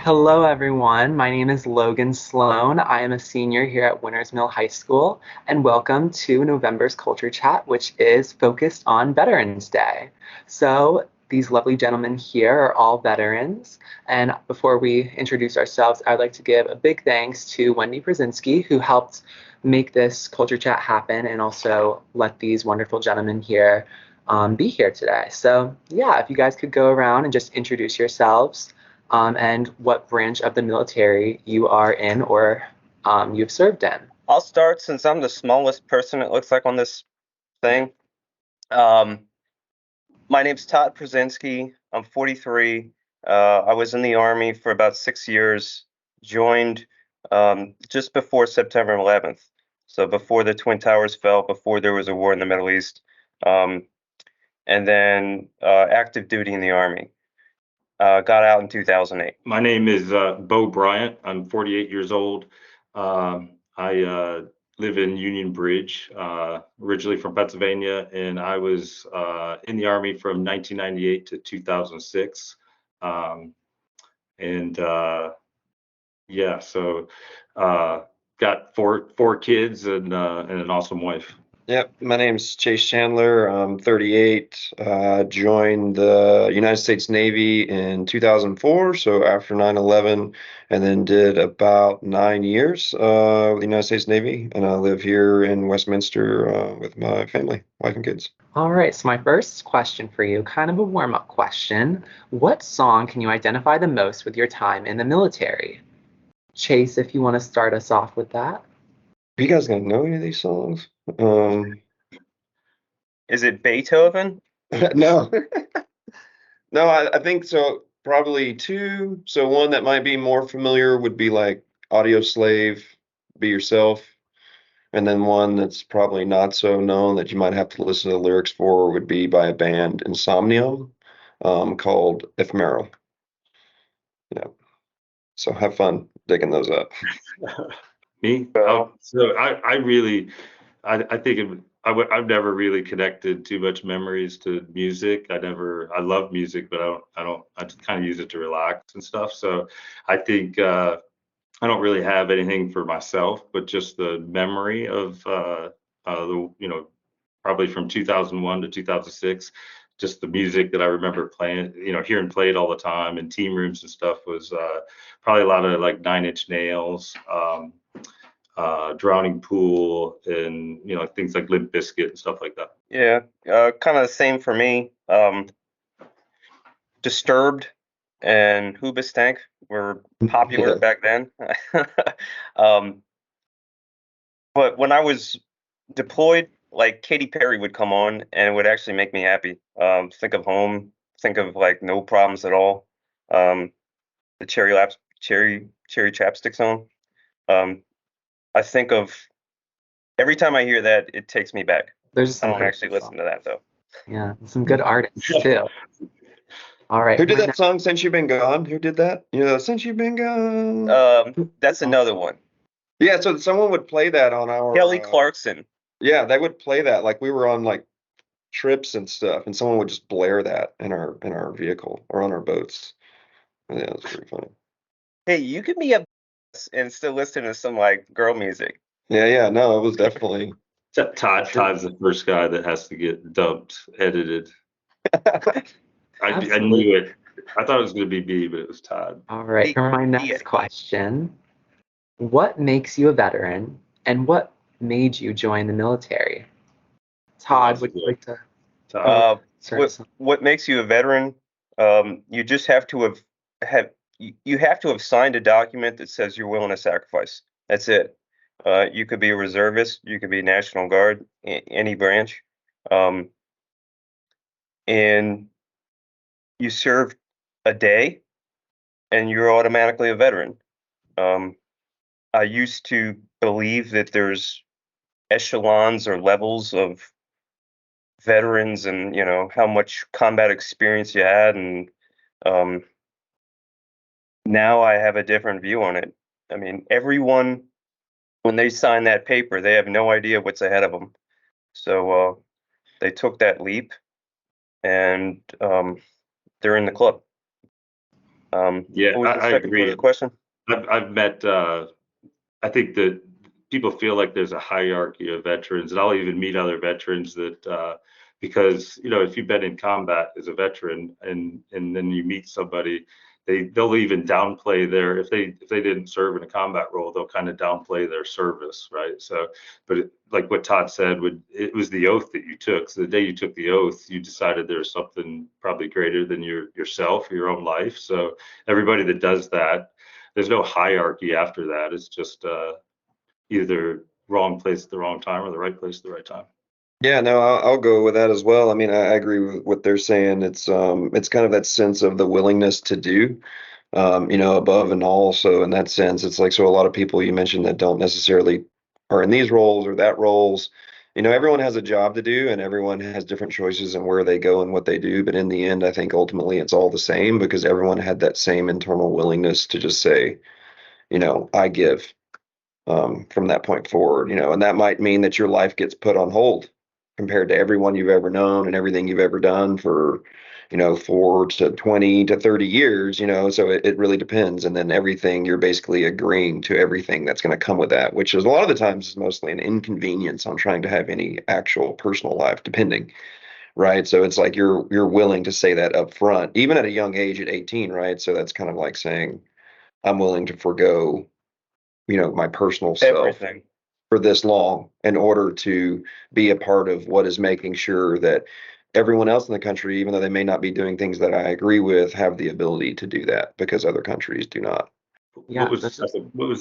Hello, everyone. My name is Logan Sloan. I am a senior here at Winners Mill High School, and welcome to November's Culture Chat, which is focused on Veterans Day. So, these lovely gentlemen here are all veterans. And before we introduce ourselves, I'd like to give a big thanks to Wendy Perzynski, who helped make this Culture Chat happen and also let these wonderful gentlemen here be here today. So, yeah, if you guys could go around and just introduce yourselves and what branch of the military you are in or you've served in. I'll start since I'm the smallest person it looks like on this thing. My name's Todd Perzynski. I'm 43. I was in the Army for about 6 years, joined just before September 11th. So before the Twin Towers fell, before there was a war in the Middle East, and then active duty in the Army. Got out in 2008. My name is Beau Bryant. I'm 48 years old. I live in Union Bridge, originally from Pennsylvania, and I was in the Army from 1998 to 2006. So got four kids and an awesome wife. Yep, my name's Chandler. I'm 38. Joined the United States Navy in 2004, so after 9/11, and then did about 9 years with the United States Navy, and I live here in Westminster with my family, wife and kids. All right, so my first question for you, kind of a warm-up question. What song can you identify the most with your time in the military? Chase, if you want to start us off with that. Are you guys gonna know any of these songs? Is it Beethoven? No. No, I think so. Probably two. So one that might be more familiar would be like Audio Slave, Be Yourself. And then one that's probably not so known that you might have to listen to the lyrics for would be by a band, Insomnium, called Ephemeral. Yeah. So have fun digging those up. Me? I've never really connected too much memories to music. I love music, but I just kind of use it to relax and stuff. So I think I don't really have anything for myself, but just the memory of probably from 2001 to 2006, just the music that I remember playing, hearing played all the time in team rooms and stuff was probably a lot of like Nine Inch Nails, Drowning Pool, and things like Limp Bizkit and stuff like that. Yeah, kind of the same for me. Disturbed and Hoobastank were popular back then. But when I was deployed, like Katy Perry would come on and it would actually make me happy. Think of home, think of like no problems at all. The cherry chapstick song. I think of every time I hear that, it takes me back. I don't actually listen to that though. Yeah, some good artists too. All right. Who did that song, Since You've Been Gone? Who did that? Since You've Been Gone. That's another one. Yeah, so someone would play that on our Kelly Clarkson. Yeah, they would play that like we were on like trips and stuff, and someone would just blare that in our vehicle or on our boats. Yeah, it was pretty funny. Hey, you could be a and still listen to some like girl music. Yeah, no, it was definitely Todd's the first guy that has to get dubbed, edited. I knew it. I thought it was going to be B, but it was Todd. All right, for my next question, what makes you a veteran and what made you join the military? Todd, would you like to? What makes you a veteran? You just have to have signed a document that says you're willing to sacrifice. That's it. You could be a reservist, you could be National Guard, any branch, and you serve a day, and you're automatically a veteran. I used to believe that there's echelons or levels of veterans, and how much combat experience you had, and now I have a different view on it. I mean, everyone, when they sign that paper, they have no idea what's ahead of them. So they took that leap, and they're in the club. Yeah, What was the I second part of agree. the question? I've met, I think that people feel like there's a hierarchy of veterans, and I'll even meet other veterans that, because, if you've been in combat as a veteran and then you meet somebody, they'll even downplay their, if they didn't serve in a combat role, they'll kind of downplay their service, right? So, but like what Todd said, it was the oath that you took. So the day you took the oath, you decided there's something probably greater than yourself, your own life. So everybody that does that, there's no hierarchy after that. It's just either wrong place at the wrong time or the right place at the right time. Yeah, no, I'll go with that as well. I mean, I agree with what they're saying. It's kind of that sense of the willingness to do, above and all. So in that sense, it's like, so a lot of people you mentioned that don't necessarily are in these roles or that roles, everyone has a job to do and everyone has different choices in where they go and what they do. But in the end, I think ultimately it's all the same because everyone had that same internal willingness to just say, I give. From that point forward, and that might mean that your life gets put on hold compared to everyone you've ever known and everything you've ever done for, 4 to 20 to 30 years, so it really depends. And then everything, you're basically agreeing to everything that's going to come with that, which is a lot of the times is mostly an inconvenience on trying to have any actual personal life, depending. Right. So it's like you're willing to say that up front, even at a young age at 18, right? So that's kind of like saying, I'm willing to forego my personal self Everything. for this long in order to be a part of what is making sure that everyone else in the country, even though they may not be doing things that I agree with, have the ability to do that because other countries do not. Yeah, What was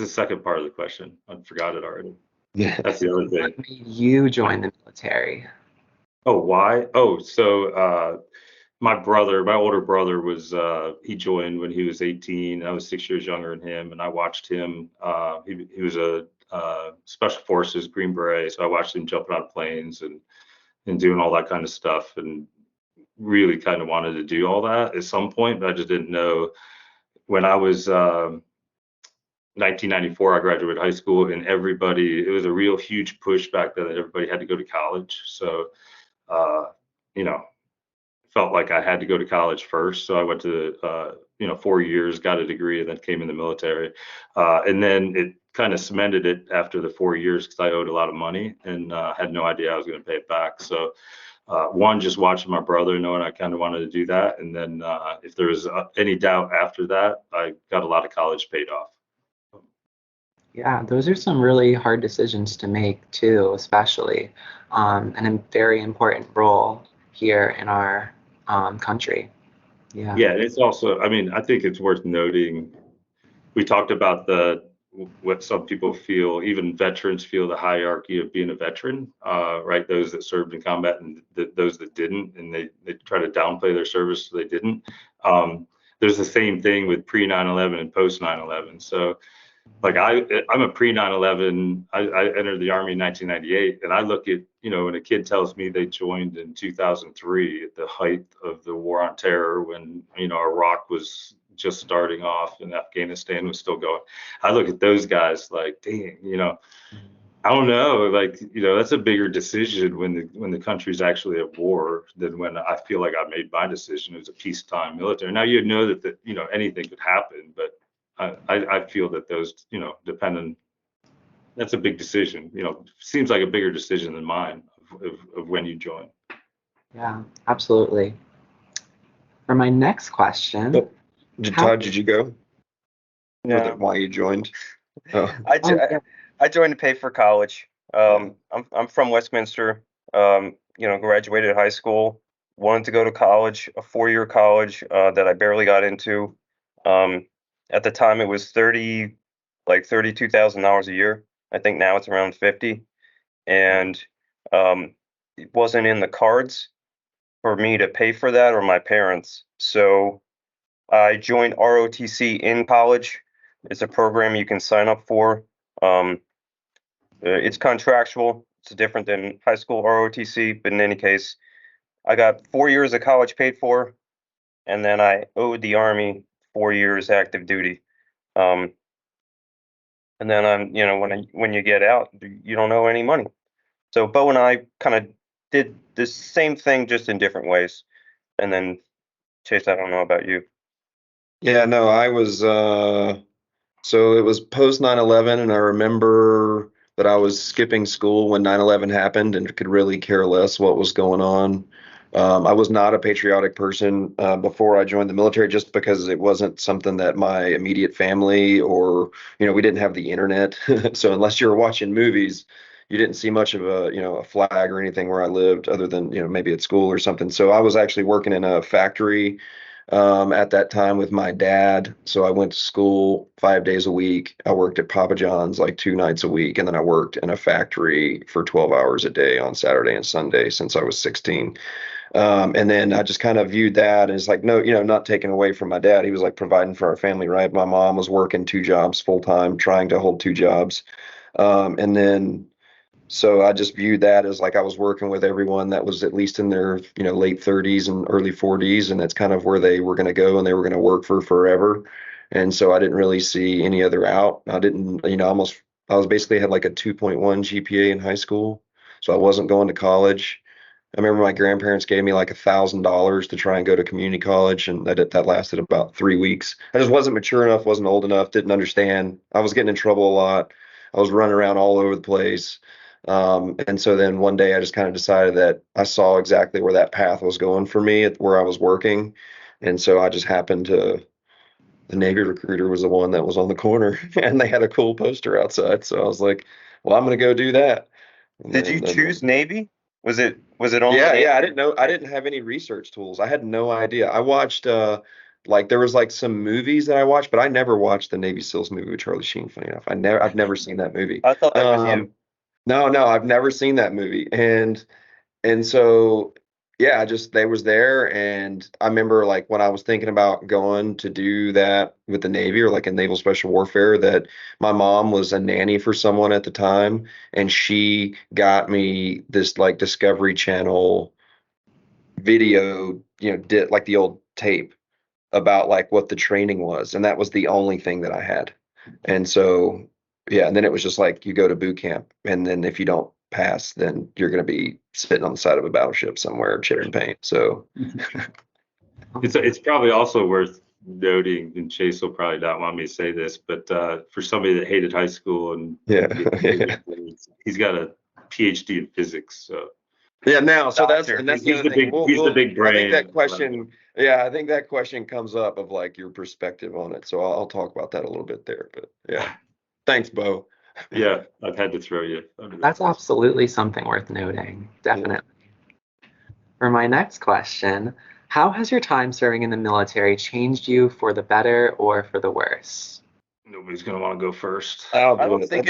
the second part of the question? I forgot it already. Yeah. That's the other thing. what made you join the military? Oh, why? Oh, so my older brother he joined when he was 18. I was 6 years younger than him, and I watched him. He was a special forces Green Beret, so I watched him jumping out of planes and doing all that kind of stuff, and really kind of wanted to do all that at some point, but I just didn't know. When I was 1994, I graduated high school, and it was a real huge push back then that everybody had to go to college. So, uh, you know, felt like I had to go to college first. So I went to, 4 years, got a degree, and then came in the military. And then it kind of cemented it after the 4 years because I owed a lot of money and had no idea I was going to pay it back. So, one, just watching my brother, knowing I kind of wanted to do that. And then if there was any doubt after that, I got a lot of college paid off. Yeah, those are some really hard decisions to make too, especially, and a very important role here in our country. Yeah. Yeah, it's also, I mean, I think it's worth noting, we talked about what some people feel, even veterans feel the hierarchy of being a veteran, right? Those that served in combat and those that didn't, and they try to downplay their service so they didn't. There's the same thing with pre 9/11 and post 9/11. So like I'm a pre 9/11. I entered the Army in 1998, and I look at, when a kid tells me they joined in 2003 at the height of the war on terror, when Iraq was just starting off and Afghanistan was still going. I look at those guys like, dang, I don't know, like, that's a bigger decision when the country's actually at war than when I feel like I made my decision. It was a peacetime military. Now you know that anything could happen, but I feel that those, dependent. That's a big decision. Seems like a bigger decision than mine of when you join. Yeah, absolutely. For my next question, Oh, Todd, did you go? No. Why you joined? Oh. yeah. I joined to pay for college. I'm from Westminster. Graduated high school. Wanted to go to college, a 4-year college that I barely got into. At the time, it was $32,000 a year. I think now it's around 50, and it wasn't in the cards for me to pay for that or my parents. So I joined ROTC in college. It's a program you can sign up for. It's contractual. It's different than high school ROTC, but in any case, I got 4 years of college paid for, and then I owed the Army 4 years active duty. And then when you get out, you don't owe any money. So Beau and I kind of did the same thing, just in different ways. And then Chase, I don't know about you. Yeah, no, I was so it was post 9/11, and I remember that I was skipping school when 9/11 happened and could really care less what was going on. I was not a patriotic person before I joined the military, just because it wasn't something that my immediate family, or, we didn't have the internet. So unless you were watching movies, you didn't see much of a flag or anything where I lived, other than, maybe at school or something. So I was actually working in a factory at that time with my dad. So I went to school 5 days a week. I worked at Papa John's like 2 nights a week, and then I worked in a factory for 12 hours a day on Saturday and Sunday since I was 16. And then I just kind of viewed that as like, no, not taking away from my dad. He was like providing for our family, right? My mom was working 2 jobs full time, trying to hold 2 jobs. And then so I just viewed that as like I was working with everyone that was at least in their, late 30s and early 40s, and that's kind of where they were going to go, and they were going to work for forever. And so I didn't really see any other out. I didn't, I was basically had like a 2.1 GPA in high school, so I wasn't going to college. I remember my grandparents gave me like $1,000 to try and go to community college, and that lasted about 3 weeks. I just wasn't mature enough, wasn't old enough, didn't understand. I was getting in trouble a lot. I was running around all over the place. And so then one day I just kind of decided that I saw exactly where that path was going for me at where I was working. And so I just happened to, the Navy recruiter was the one that was on the corner, and they had a cool poster outside. So I was like, well, I'm going to go do that. And Did you then choose Navy? Was it only yeah, Navy? yeah, I didn't know. I didn't have any research tools. I had no idea. I watched like there was like some movies that I watched, but I never watched the Navy SEALs movie with Charlie Sheen, funny enough. I've never seen that movie. I thought that was you. No, no, I've never seen that movie. And so yeah, I just they was there, and I remember like when I was thinking about going to do that with the Navy or like in naval special warfare, that my mom was a nanny for someone at the time, and she got me this like Discovery Channel video, did like the old tape about like what the training was, and that was the only thing that I had. And so yeah, and then it was just like you go to boot camp, and then if you don't pass, then you're going to be sitting on the side of a battleship somewhere chipping paint. So It's probably also worth noting, and Chase will probably not want me to say this, but for somebody that hated high school and yeah. did he's got a PhD in physics. So Yeah, now, so Doctor. that's the he's other the thing. big he's the big I think that brain. question, yeah, I think that question comes up of like your perspective on it. So I'll talk about that a little bit there, but yeah. Thanks, Beau. Yeah, I've had to throw you under the That's bus. absolutely something worth noting. Definitely. For my next question, how has your time serving in the military changed you for the better or for the worse? Nobody's gonna want to go first. I'll I do don't it. think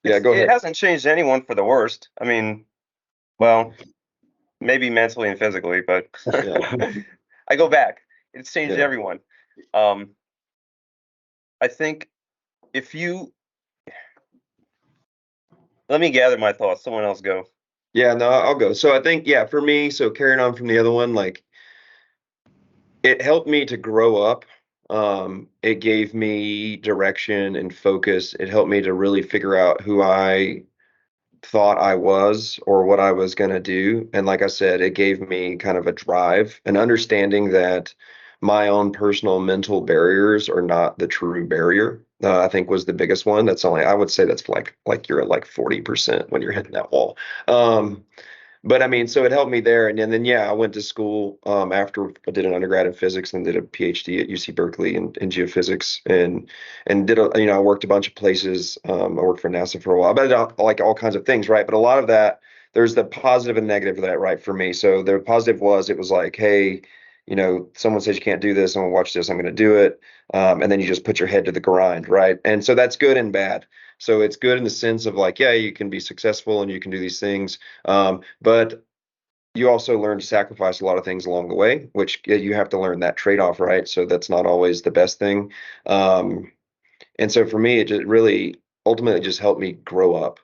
Yeah, go it ahead. hasn't changed anyone for the worst. I mean, well, maybe mentally and physically, but Yeah, I go back. It's changed yeah. everyone. Um, I think if you let me gather my thoughts. Someone else go. Yeah, no, I'll go. So I think, yeah, for me, so carrying on from the other one, like it helped me to grow up. It gave me direction and focus. It helped me to really figure out who I thought I was or what I was going to do. And like I said, it gave me kind of a drive and understanding that my own personal mental barriers are not the true barrier. I think was the biggest one. That's only, I would say that's like you're at like 40% when you're hitting that wall. Um, but I mean, so it helped me there. And then yeah, I went to school after I did an undergrad in physics and did a PhD at UC Berkeley in geophysics, and did I worked a bunch of places. I worked for NASA for a while, but like all kinds of things, right? But a lot of that, there's the positive and negative of that, right? For me, so the positive was it was like, hey, someone says you can't do this, I'm gonna watch this, I'm gonna do it, and then you just put your head to the grind, right? And so that's good and bad. So it's good in the sense of like, yeah, you can be successful and you can do these things, but you also learn to sacrifice a lot of things along the way, which you have to learn that trade-off, right? So that's not always the best thing. Um, and so for me, it just really ultimately just helped me grow up.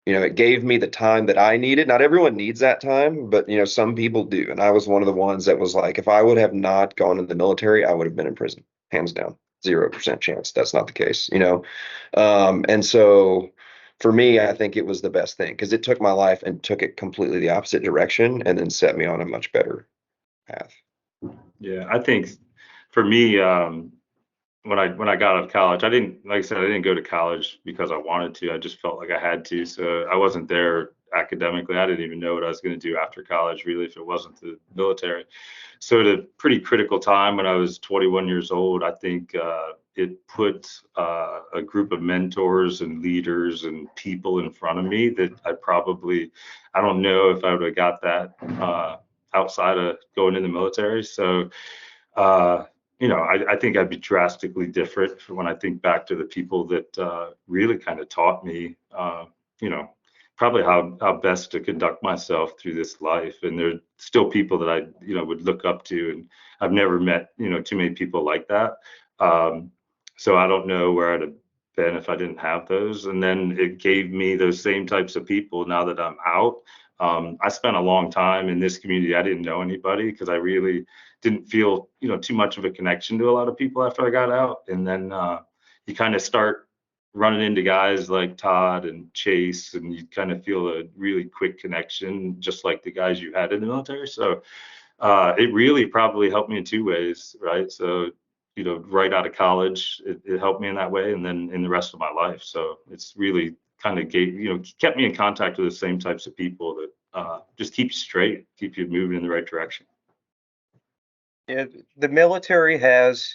It gave me the time that I needed. Not everyone needs that time, but some people do. And I was one of the ones that was like, if I would have not gone in the military, I would have been in prison, hands down. 0% chance. That's not the case. And so for me, I think it was the best thing because it took my life and took it completely the opposite direction and then set me on a much better path. Yeah, I think for me, when I got out of college, I didn't, like I said, I didn't go to college because I wanted to. I just felt like I had to. So I wasn't there academically. I didn't even know what I was going to do after college, really, if it wasn't the military. So at a pretty critical time when I was 21 years old, I think it put a group of mentors and leaders and people in front of me that I don't know if I would have got that outside of going in the military. So, I think I'd be drastically different when I think back to the people that really kind of taught me, you know, probably how best to conduct myself through this life. And there's still people that I would look up to, and I've never met, too many people like that. So I don't know where I'd have been if I didn't have those. And then it gave me those same types of people now that I'm out. I spent a long time in this community. I didn't know anybody because I really didn't feel, too much of a connection to a lot of people after I got out. And then you kind of start running into guys like Todd and Chase, and you kind of feel a really quick connection, just like the guys you had in the military. So it really probably helped me in two ways, right? So, right out of college, it helped me in that way, and then in the rest of my life. So it's really kind of kept me in contact with the same types of people that just keep you straight, keep you moving in the right direction. Yeah, the military has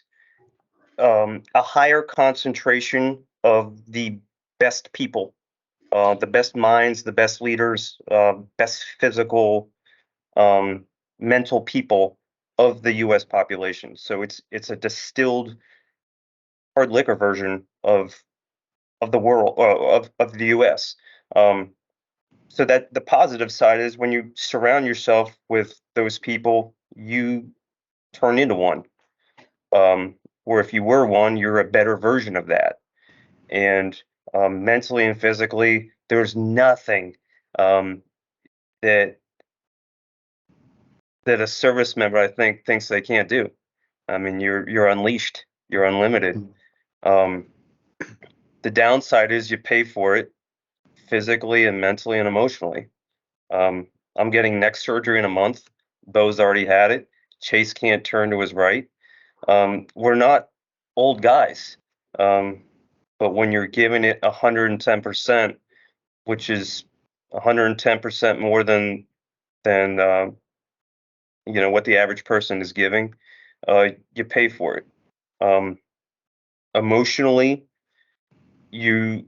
a higher concentration of the best people, the best minds, the best leaders, best physical, mental people of the U.S. population. So it's a distilled hard liquor version of the world, of the U.S. So that the positive side is when you surround yourself with those people, you turn into one. Or if you were one, you're a better version of that. And mentally and physically, there's nothing um, that a service member, I think, thinks they can't do. I mean, you're unleashed, you're unlimited. Um, the downside is you pay for it physically and mentally and emotionally. I'm getting neck surgery in a month. Beau's already had it. Chase can't turn to his right. We're not old guys, but when you're giving it 110%, which is 110% more than what the average person is giving, you pay for it. Emotionally, you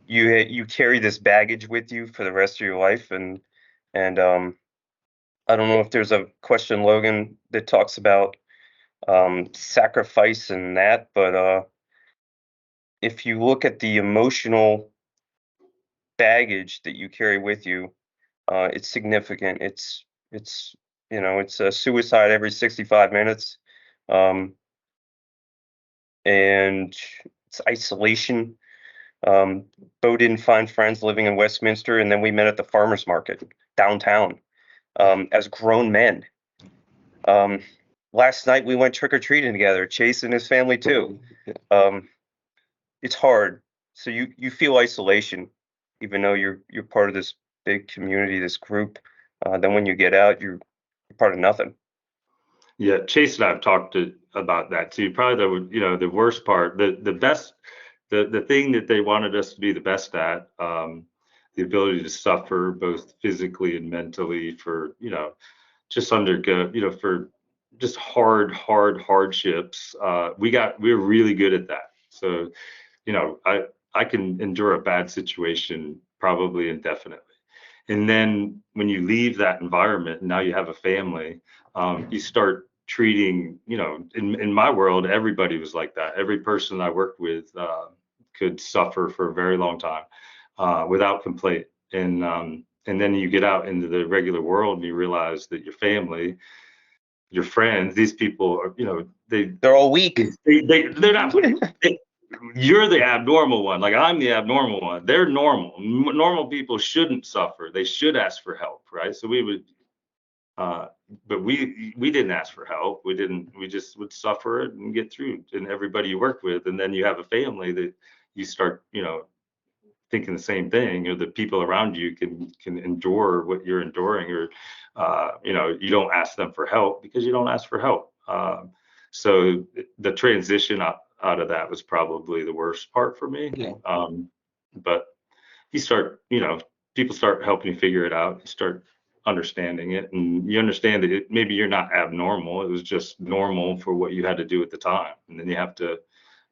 you carry this baggage with you for the rest of your life, and I don't know if there's a question, Logan, that talks about sacrifice and that, but if you look at the emotional baggage that you carry with you, it's significant. It's a suicide every 65 minutes, um, and it's isolation. Beau didn't find friends living in Westminster, and then we met at the farmers market downtown as grown men. Last night we went trick or treating together, Chase and his family too. It's hard, so you feel isolation, even though you're part of this big community, this group. Then when you get out, you're part of nothing. Yeah, Chase and I have talked about that too. Probably the worst part, the best, the thing that they wanted us to be the best at, the ability to suffer both physically and mentally for just undergo for just hardships. We were really good at that. So I can endure a bad situation probably indefinitely. And then when you leave that environment, and now you have a family, you start treating, in my world, everybody was like that. Every person I worked with could suffer for a very long time without complaint. And then you get out into the regular world and you realize that your family, your friends, these people are, They're all weak. they're not. You're the abnormal one. Like I'm the abnormal one. They're normal. Normal people shouldn't suffer. They should ask for help, right? So we would, but we didn't ask for help. We didn't. We just would suffer it and get through. And everybody you work with, and then you have a family that you start, thinking the same thing, or the people around you can endure what you're enduring, or you don't ask them for help because you don't ask for help. So the transition out of that was probably the worst part for me. Yeah. But you start, people start helping you figure it out. You start understanding it, and you understand that maybe you're not abnormal. It was just normal for what you had to do at the time. And then you have to,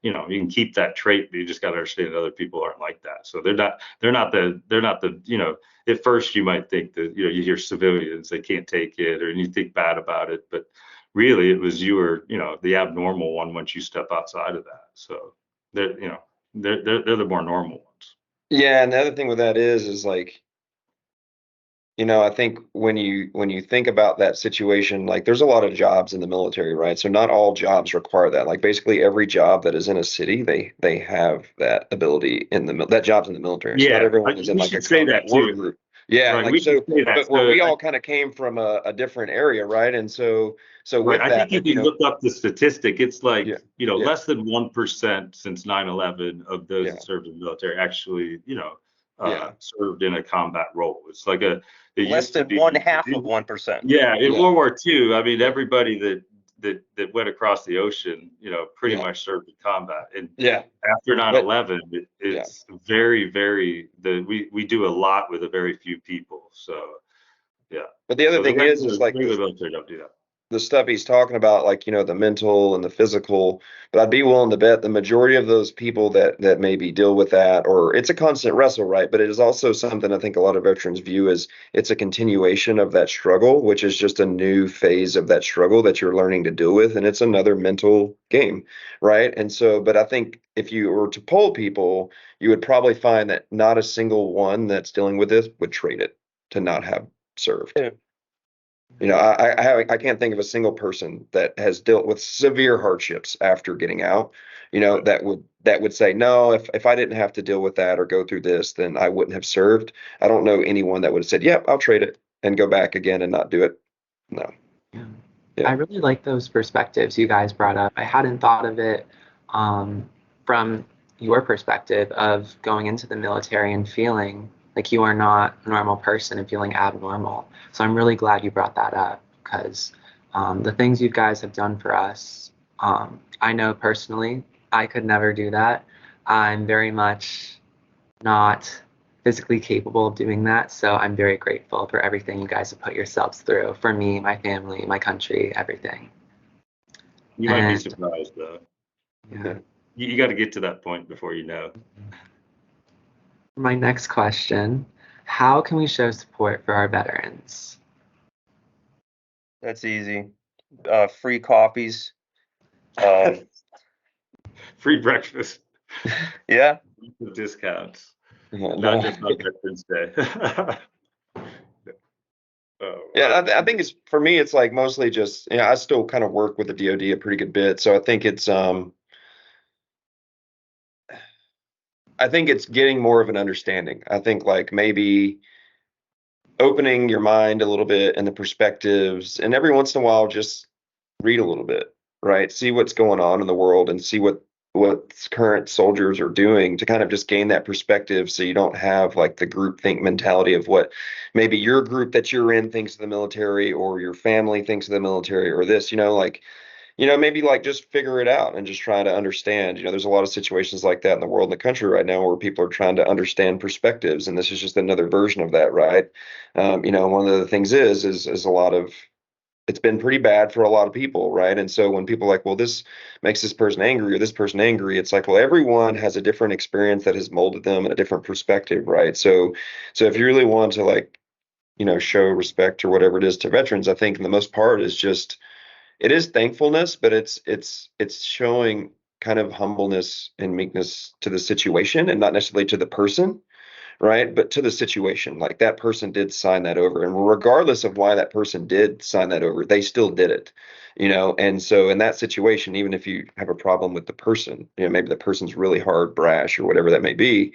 you can keep that trait, but you just got to understand that other people aren't like that. So they're not the, at first you might think that, you hear civilians, they can't take it, or you think bad about it, but really it was, you were, the abnormal one once you step outside of that. So they're the more normal ones. Yeah, and the other thing with that is like, I think when you think about that situation, like there's a lot of jobs in the military, right? So not all jobs require that. Like basically every job that is in a city, they have that ability that job's in the military. So not Yeah, everyone is in we like a should say combat that war too. group. Yeah, Right, like we so, should say that. but where So we all kind of came from a different area, right? And so right, with I that, think if you look up the statistic, it's like, yeah, yeah, less than 1% since 9/11 of those yeah, that served in the military actually, yeah, served in a combat role. It's like it Less used to than be. 1/2 of 1%. Yeah, in yeah, World War II, I mean, yeah, everybody that went across the ocean, pretty yeah, much served in combat. And yeah. after But 9/11, yeah. it's very, very, we do a lot with a very few people. So yeah, But the other so the thing is like regular military don't do that. the stuff he's talking about, like, the mental and the physical, but I'd be willing to bet the majority of those people that maybe deal with that, or it's a constant wrestle, right? But it is also something I think a lot of veterans view as it's a continuation of that struggle, which is just a new phase of that struggle that you're learning to deal with. And it's another mental game, right? And so, but I think if you were to poll people, you would probably find that not a single one that's dealing with this would trade it to not have served. Yeah. I can't think of a single person that has dealt with severe hardships after getting out, Right. that would say, no, if I didn't have to deal with that or go through this, then I wouldn't have served. I don't know anyone that would have said, yep, I'll trade it and go back again and not do it. No. Yeah. Yeah. I really like those perspectives you guys brought up. I hadn't thought of it from your perspective of going into the military and feeling like you are not a normal person and feeling abnormal. So I'm really glad you brought that up, because the things you guys have done for us, I know personally I could never do that. I'm very much not physically capable of doing that. So I'm very grateful for everything you guys have put yourselves through for me, my family, my country, everything. You might be And surprised though. yeah. You got to get to that point before you know. My next question, how can we show support for our veterans? That's easy. Free coffees. Free breakfast, Yeah. discounts, No. not just on Veterans Day. Oh, Yeah, I think it's for me, it's like mostly just, I still kind of work with the DoD a pretty good bit. So I think it's getting more of an understanding. I think like maybe opening your mind a little bit and the perspectives, and every once in a while just read a little bit, right? See what's going on in the world and see what current soldiers are doing to kind of just gain that perspective, so you don't have like the group think mentality of what maybe your group that you're in thinks of the military, or your family thinks of the military, or this, maybe like just figure it out and just try to understand. There's a lot of situations like that in the world and the country right now where people are trying to understand perspectives, and this is just another version of that, right? One of the things is a lot of, it's been pretty bad for a lot of people, right? And so when people are like, well, this makes this person angry or this person angry, it's like, well, everyone has a different experience that has molded them in a different perspective, right? So if you really want to like, show respect or whatever it is to veterans, I think the most part is just, it is thankfulness, but it's showing kind of humbleness and meekness to the situation, and not necessarily to the person, right? But to the situation. Like that person did sign that over, and regardless of why that person did sign that over, they still did it, And so in that situation, even if you have a problem with the person, maybe the person's really hard, brash, or whatever that may be,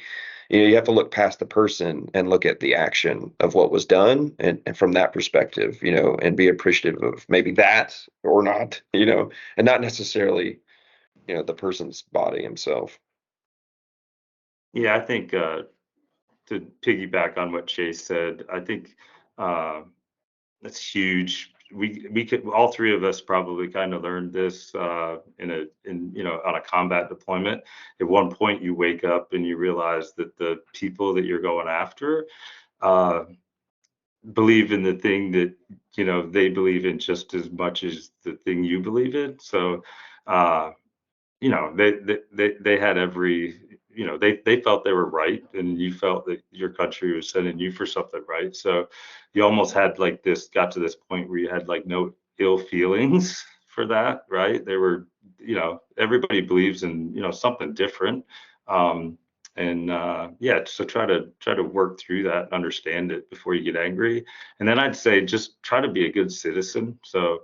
you have to look past the person and look at the action of what was done, and from that perspective, and be appreciative of maybe that or not, and not necessarily, the person's body himself. Yeah, I think to piggyback on what Chase said, I think that's huge. We could, all three of us probably kind of learned this on a combat deployment. At one point, you wake up and you realize that the people that you're going after uh, believe in the thing that they believe in just as much as the thing you believe in. So uh, they had every, they felt they were right, and you felt that your country was sending you for something right. So you almost had like got to this point where you had like no ill feelings for that, right? They were, everybody believes in, something different. Yeah, so try to work through that and understand it before you get angry. And then I'd say just try to be a good citizen. So,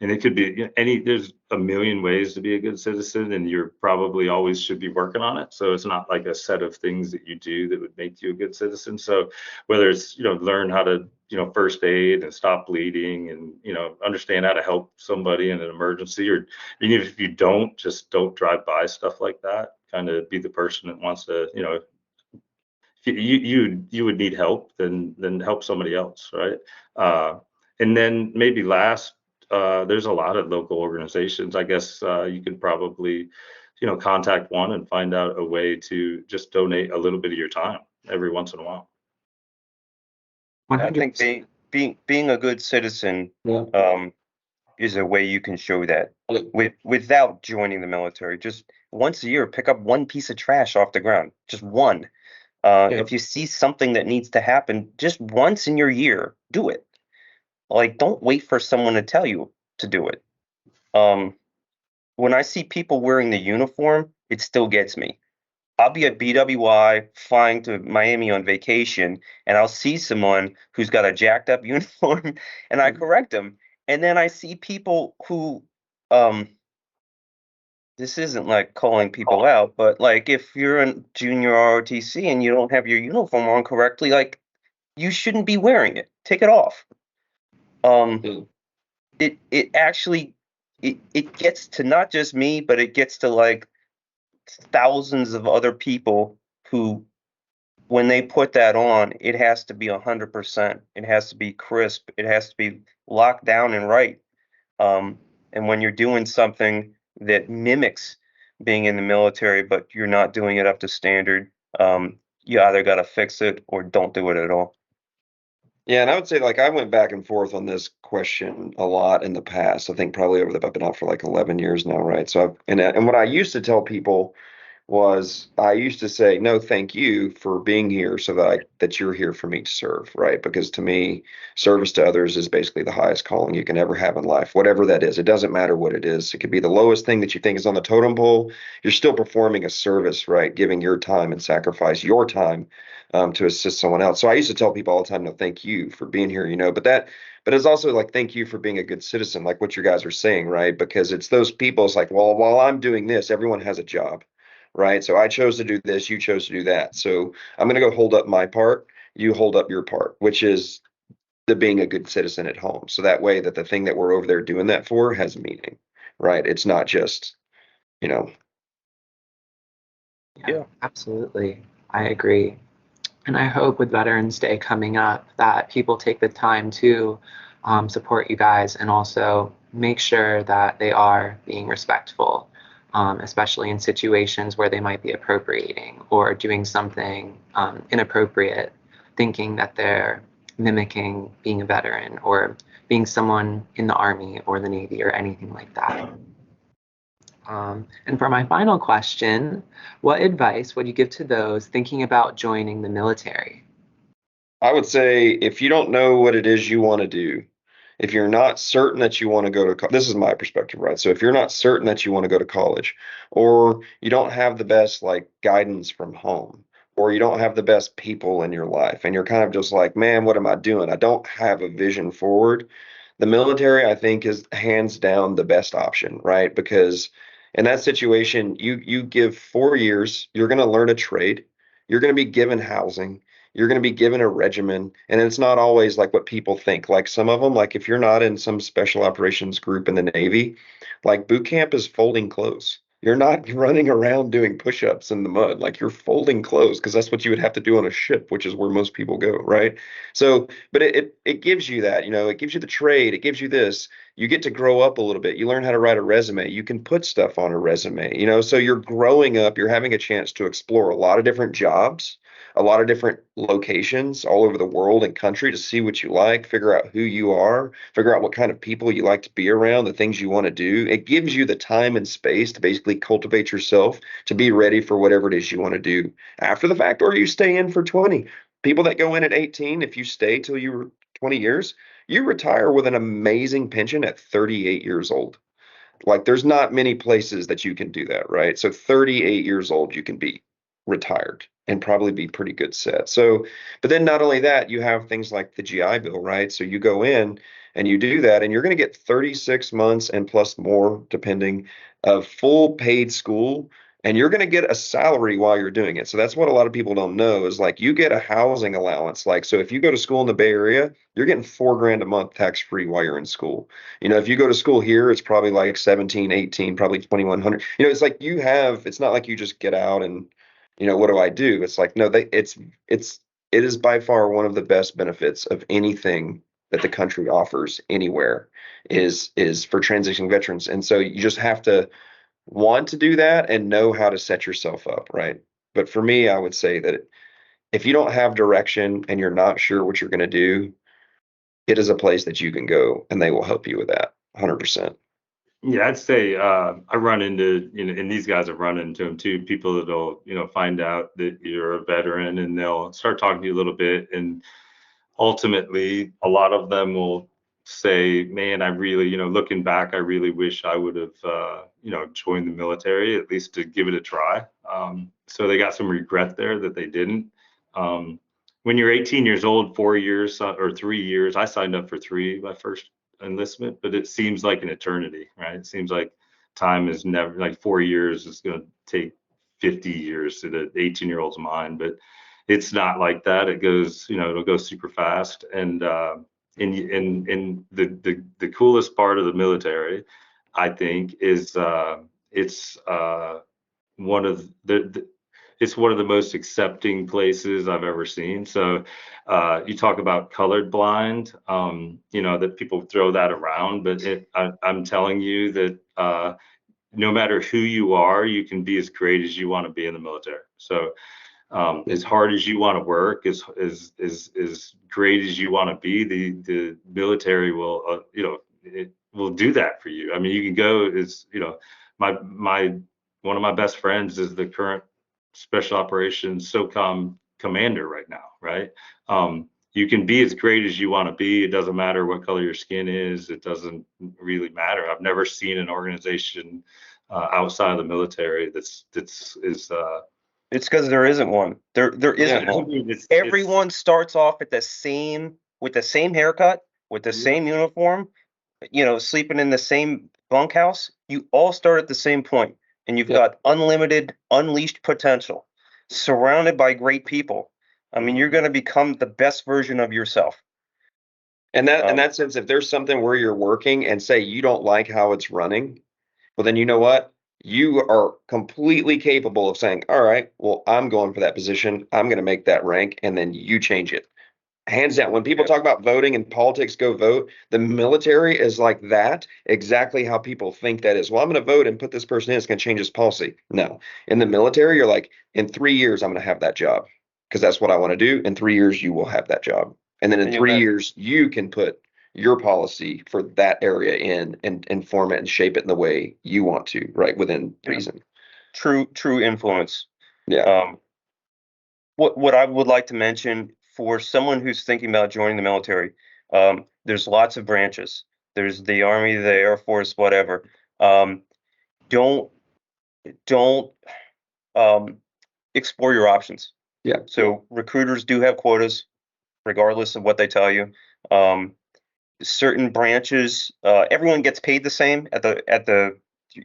and it could be there's a million ways to be a good citizen, and you're probably always should be working on it. So it's not like a set of things that you do that would make you a good citizen. So whether it's, learn how to, first aid and stop bleeding, and, understand how to help somebody in an emergency, or even if you just don't drive by stuff like that. Kind of be the person that wants to, if you would need help, then help somebody else, right? And then maybe last, there's a lot of local organizations. I guess you could probably, contact one and find out a way to just donate a little bit of your time every once in a while. I think 100%. being a good citizen Yeah. is a way you can show that without joining the military. Just once a year, pick up one piece of trash off the ground, just one. If you see something that needs to happen, just once in your year, do it. Like, don't wait for someone to tell you to do it. When I see people wearing the uniform, it still gets me. I'll be at BWI flying to Miami on vacation, and I'll see someone who's got a jacked up uniform, and I correct them. And then I see people who, this isn't like calling people out, but like if you're a junior ROTC and you don't have your uniform on correctly, like you shouldn't be wearing it. Take it off. It actually it gets to not just me, but it gets to like thousands of other people who, when they put that on, it has to be 100%. It has to be crisp. It has to be locked down and right. And when you're doing something that mimics being in the military, but you're not doing it up to standard, you either got to fix it or don't do it at all. Yeah, and I would say like I went back and forth on this question a lot in the past. I think probably I've been out for like 11 years now, right? So and what I used to tell people was I used to say, no, thank you for being here so that you're here for me to serve, right? Because to me, service to others is basically the highest calling you can ever have in life, whatever that is. It doesn't matter what it is. It could be the lowest thing that you think is on the totem pole. You're still performing a service, right? Giving your time and sacrifice your time to assist someone else. So I used to tell people all the time, no, thank you for being here, but it's also like, thank you for being a good citizen, like what you guys are saying, right? Because it's those people, it's like, well, while I'm doing this, everyone has a job. Right. So I chose to do this. You chose to do that. So I'm going to go hold up my part. You hold up your part, which is the being a good citizen at home. So that way that the thing that we're over there doing that for has meaning. Right. It's not just, you know. Yeah, absolutely. I agree. And I hope with Veterans Day coming up that people take the time to support you guys and also make sure that they are being respectful, especially in situations where they might be appropriating or doing something inappropriate, thinking that they're mimicking being a veteran or being someone in the Army or the Navy or anything like that. And for my final question, what advice would you give to those thinking about joining the military? I would say if you don't know what it is you want to do, if you're not certain that you want to go to this is my perspective, right? So if you're not certain that you want to go to college, or you don't have the best like guidance from home, or you don't have the best people in your life, and you're kind of just like, man, what am I doing? I don't have a vision forward. The military, I think, is hands down the best option, right? Because in that situation, you give 4 years, you're going to learn a trade, you're going to be given housing, you're going to be given a regimen, and it's not always like what people think. Like some of them, like if you're not in some special operations group in the Navy, like boot camp is folding clothes. You're not running around doing push-ups in the mud. Like you're folding clothes because that's what you would have to do on a ship, which is where most people go, right? So, but it gives you that, it gives you the trade, it gives you this. You get to grow up a little bit. You learn how to write a resume. You can put stuff on a resume, so you're growing up, you're having a chance to explore a lot of different jobs, a lot of different locations all over the world and country to see what you like, figure out who you are, figure out what kind of people you like to be around, the things you want to do. It gives you the time and space to basically cultivate yourself to be ready for whatever it is you want to do after the fact, or you stay in for 20. People that go in at 18, if you stay till you were 20 years, you retire with an amazing pension at 38 years old. Like there's not many places that you can do that, right? So 38 years old, you can be retired and probably be pretty good set. So, but then not only that, you have things like the GI Bill, right? So you go in and you do that, and you're going to get 36 months and plus more, depending, of full paid school. And you're going to get a salary while you're doing it. So that's what a lot of people don't know is like you get a housing allowance. Like, so if you go to school in the Bay Area, you're getting $4,000 a month tax free while you're in school. If you go to school here, it's probably like 17, 18, probably 2,100. It's like it's not like you just get out and, what do I do? It's like, no, it is by far one of the best benefits of anything that the country offers anywhere is for transitioning veterans. And so you just have to want to do that and know how to set yourself up, right? But for me, I would say that if you don't have direction and you're not sure what you're going to do, it is a place that you can go and they will help you with that 100%. Yeah, I'd say I run into, and these guys have run into them too, people that'll, find out that you're a veteran and they'll start talking to you a little bit. And ultimately, a lot of them will say, man, I really, looking back, I really wish I would have, joined the military, at least to give it a try. So they got some regret there that they didn't. When you're 18 years old, 4 years or 3 years, I signed up for 3 my first enlistment, but it seems like an eternity, right? It seems like time is never, like 4 years is going to take 50 years to the 18-year-old's mind, but it's not like that. It goes, it'll go super fast. And in the coolest part of the military, I think, is it's one of it's one of the most accepting places I've ever seen. So you talk about colored blind, that people throw that around, but I'm telling you that no matter who you are, you can be as great as you want to be in the military. So as hard as you want to work, as great as you want to be, the military will, it will do that for you. I mean, you can go my one of my best friends is the current special operations SOCOM commander right now, right? You can be as great as you want to be. It doesn't matter what color your skin is. It doesn't really matter. I've never seen an organization outside of the military that's is It's because there isn't one. There isn't I one. mean, Everyone starts off at with the same haircut, with the same uniform, sleeping in the same bunkhouse. You all start at the same point, and you've got unlimited, unleashed potential, surrounded by great people. I mean, you're going to become the best version of yourself. And in that sense, if there's something where you're working and say you don't like how it's running, well, then you know what? You are completely capable of saying, all right, well, I'm going for that position. I'm going to make that rank. And then you change it. Hands down. When people talk about voting and politics, go vote. The military is like that. Exactly how people think that is. Well, I'm going to vote and put this person in. It's going to change his policy. No. In the military, you're like, in 3 years, I'm going to have that job because that's what I want to do. In 3 years, you will have that job. And then in 3 years, you can put your policy for that area in and form it and shape it in the way you want to, right? Within reason. True influence. Yeah. What I would like to mention for someone who's thinking about joining the military, there's lots of branches. There's the Army, the Air Force, whatever. Don't explore your options. Yeah. So recruiters do have quotas, regardless of what they tell you. Certain branches, everyone gets paid the same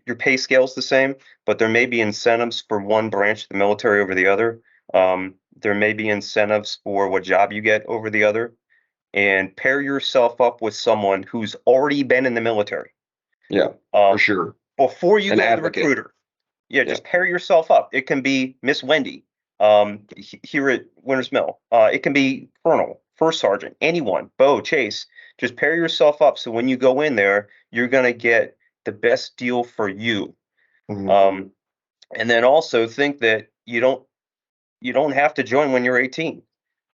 your pay scale's the same, but there may be incentives for one branch of the military over the other. There may be incentives for what job you get over the other, and pair yourself up with someone who's already been in the military. Yeah, for sure. Before you An go to the advocate. recruiter, Yeah, just pair yourself up. It can be Miss Wendy here at Winters Mill. It can be Colonel, First Sergeant, anyone, Beau, Chase. Just pair yourself up so when you go in there, you're going to get the best deal for you. And then also think that you don't have to join when you're 18.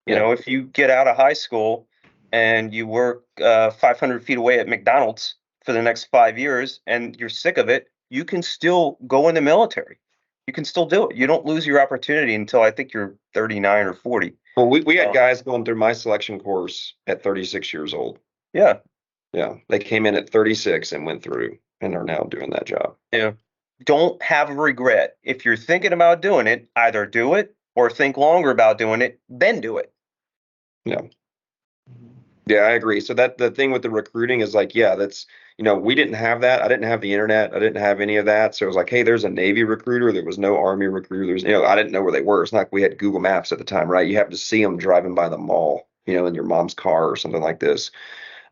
You know, if you get out of high school and you work 500 feet away at McDonald's for the next 5 years and you're sick of it, you can still go in the military. You can still do it. You don't lose your opportunity until I think you're 39 or 40. Well, we had guys going through my selection course at 36 years old. Yeah. Yeah. They came in at 36 and went through and are now doing that job. Yeah. Don't have a regret. If you're thinking about doing it, either do it or think longer about doing it, then do it. Yeah. Yeah, I agree. So that the thing with the recruiting is like, yeah, that's, we didn't have that. I didn't have the internet. I didn't have any of that. So it was like, hey, there's a Navy recruiter. There was no Army recruiter. There's, I didn't know where they were. It's not like we had Google Maps at the time, right? You have to see them driving by the mall, in your mom's car or something like this.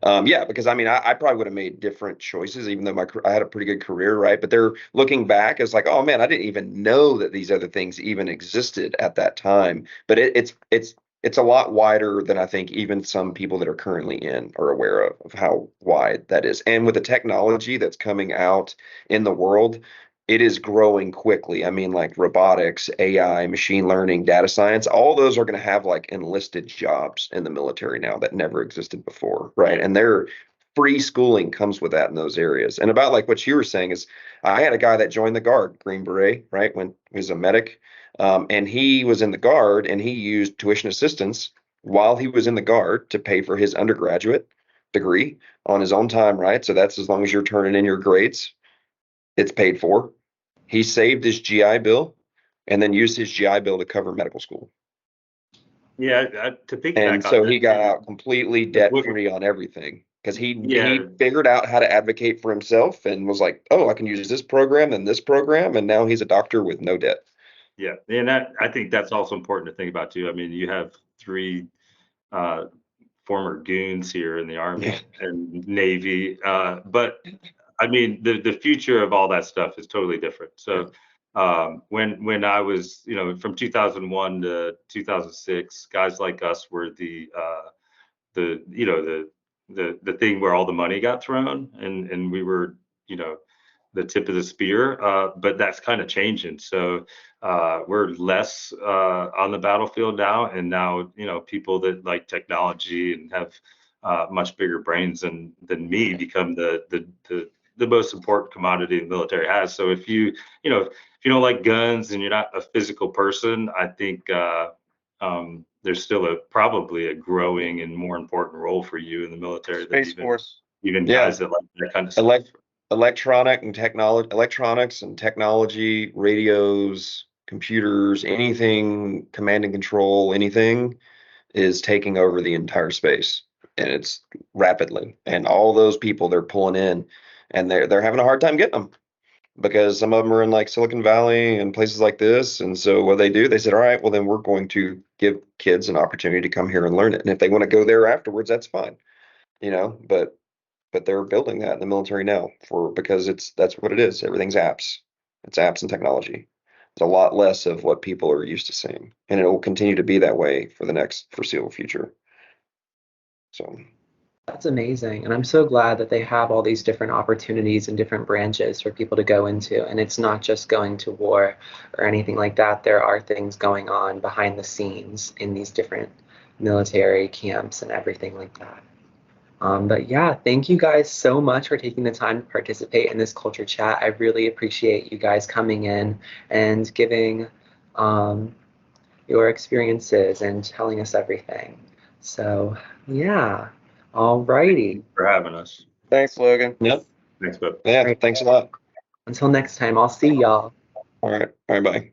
Yeah, because I mean, I probably would have made different choices, even though I had a pretty good career, right? But they're looking back, it's like, oh man, I didn't even know that these other things even existed at that time. But it's a lot wider than I think even some people that are currently in are aware of how wide that is. And with the technology that's coming out in the world, it is growing quickly. I mean, like robotics, AI, machine learning, data science, all those are going to have like enlisted jobs in the military now that never existed before, right? And their free schooling comes with that in those areas. And about like what you were saying is, I had a guy that joined the Guard, Green Beret, right, when he was a medic, and he was in the Guard and he used tuition assistance while he was in the Guard to pay for his undergraduate degree on his own time, right? So that's as long as you're turning in your grades, it's paid for. He saved his GI Bill and then used his GI Bill to cover medical school. Yeah, to piggyback And on so that, he got out completely debt free on everything because he Yeah. figured out how to advocate for himself and was like, oh, I can use this program and this program. And now he's a doctor with no debt. Yeah, and I think that's also important to think about too. I mean, you have three former goons here in the Army and Navy, but I mean, the future of all that stuff is totally different. So when I was, from 2001 to 2006, guys like us were the thing where all the money got thrown, and we were, the tip of the spear. But that's kind of changing. So we're less on the battlefield now, and now people that like technology and have much bigger brains than me become the most important commodity the military has. So if you don't like guns and you're not a physical person, I think there's still probably a growing and more important role for you in the military than Space Force. even guys that like that kind of stuff. Electronics and technology, radios, computers, anything, command and control, anything is taking over the entire space, and it's rapidly. And all those people they're pulling in, and they're having a hard time getting them because some of them are in like Silicon Valley and places like this. And so what they do, they said, all right, well then we're going to give kids an opportunity to come here and learn it. And if they want to go there afterwards, that's fine, but they're building that in the military now because that's what it is. Everything's apps. It's apps and technology. It's a lot less of what people are used to seeing, and it will continue to be that way for the next foreseeable future. So that's amazing. And I'm so glad that they have all these different opportunities and different branches for people to go into. And it's not just going to war or anything like that. There are things going on behind the scenes in these different military camps and everything like that. But yeah, thank you guys so much for taking the time to participate in this culture chat. I really appreciate you guys coming in and giving your experiences and telling us everything. So yeah, alrighty. Thanks for having us. Thanks, Logan. Yep. Thanks, Beau. Yeah, Great. thanks a lot. Until next time, I'll see y'all. All right, bye.